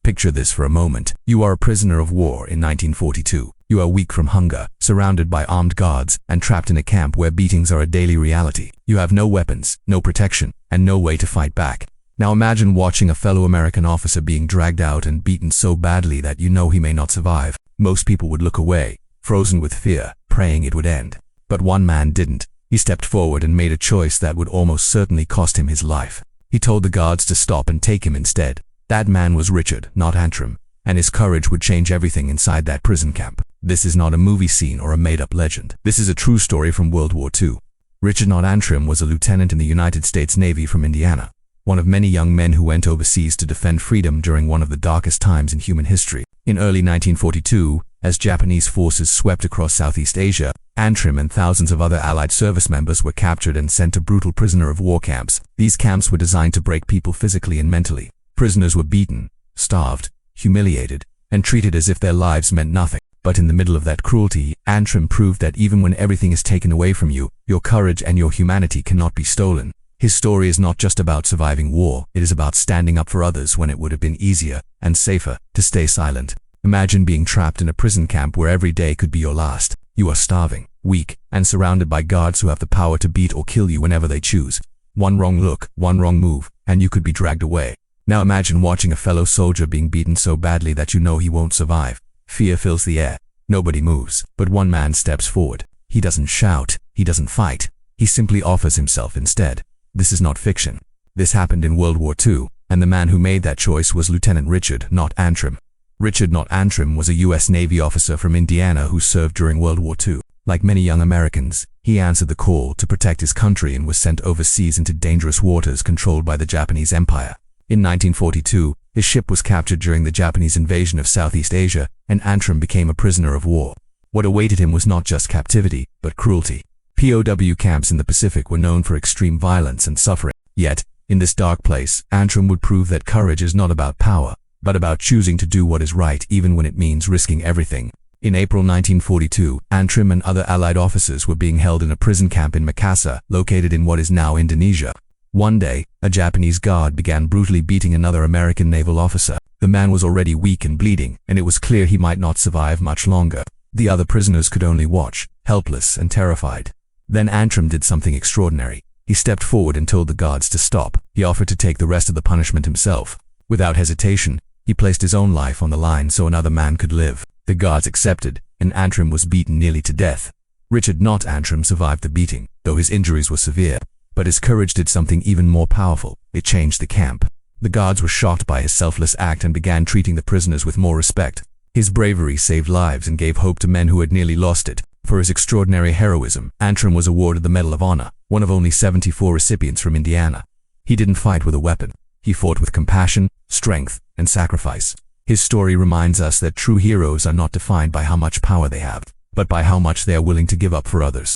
Picture this for a moment. You are a prisoner of war in 1942. You are weak from hunger, surrounded by armed guards, and trapped in a camp where beatings are a daily reality. You have no weapons, no protection, and no way to fight back. Now imagine watching a fellow American officer being dragged out and beaten so badly that you know he may not survive. Most people would look away, frozen with fear, praying it would end. But one man didn't. He stepped forward and made a choice that would almost certainly cost him his life. He told the guards to stop and take him instead. That man was Richard Nott Antrim, and his courage would change everything inside that prison camp. This is not a movie scene or a made-up legend. This is a true story from World War II. Richard Nott Antrim was a lieutenant in the United States Navy from Indiana, one of many young men who went overseas to defend freedom during one of the darkest times in human history. In early 1942, as Japanese forces swept across Southeast Asia, Antrim and thousands of other Allied service members were captured and sent to brutal prisoner of war camps. These camps were designed to break people physically and mentally. Prisoners were beaten, starved, humiliated, and treated as if their lives meant nothing. But in the middle of that cruelty, Antrim proved that even when everything is taken away from you, your courage and your humanity cannot be stolen. His story is not just about surviving war, it is about standing up for others when it would have been easier and safer to stay silent. Imagine being trapped in a prison camp where every day could be your last. You are starving, weak, and surrounded by guards who have the power to beat or kill you whenever they choose. One wrong look, one wrong move, and you could be dragged away. Now imagine watching a fellow soldier being beaten so badly that you know he won't survive. Fear fills the air. Nobody moves, but one man steps forward. He doesn't shout, he doesn't fight. He simply offers himself instead. This is not fiction. This happened in World War II, and the man who made that choice was Lieutenant Richard Nott Antrim. Richard Nott Antrim was a U.S. Navy officer from Indiana who served during World War II. Like many young Americans, he answered the call to protect his country and was sent overseas into dangerous waters controlled by the Japanese Empire. In 1942, his ship was captured during the Japanese invasion of Southeast Asia, and Antrim became a prisoner of war. What awaited him was not just captivity, but cruelty. POW camps in the Pacific were known for extreme violence and suffering. Yet, in this dark place, Antrim would prove that courage is not about power, but about choosing to do what is right even when it means risking everything. In April 1942, Antrim and other Allied officers were being held in a prison camp in Makassar, located in what is now Indonesia. One day, a Japanese guard began brutally beating another American naval officer. The man was already weak and bleeding, and it was clear he might not survive much longer. The other prisoners could only watch, helpless and terrified. Then Antrim did something extraordinary. He stepped forward and told the guards to stop. He offered to take the rest of the punishment himself. Without hesitation, he placed his own life on the line so another man could live. The guards accepted, and Antrim was beaten nearly to death. Richard Nott Antrim survived the beating, though his injuries were severe. But his courage did something even more powerful. It changed the camp. The guards were shocked by his selfless act and began treating the prisoners with more respect. His bravery saved lives and gave hope to men who had nearly lost it. For his extraordinary heroism, Antrim was awarded the Medal of Honor, one of only 74 recipients from Indiana. He didn't fight with a weapon. He fought with compassion, strength, and sacrifice. His story reminds us that true heroes are not defined by how much power they have, but by how much they are willing to give up for others.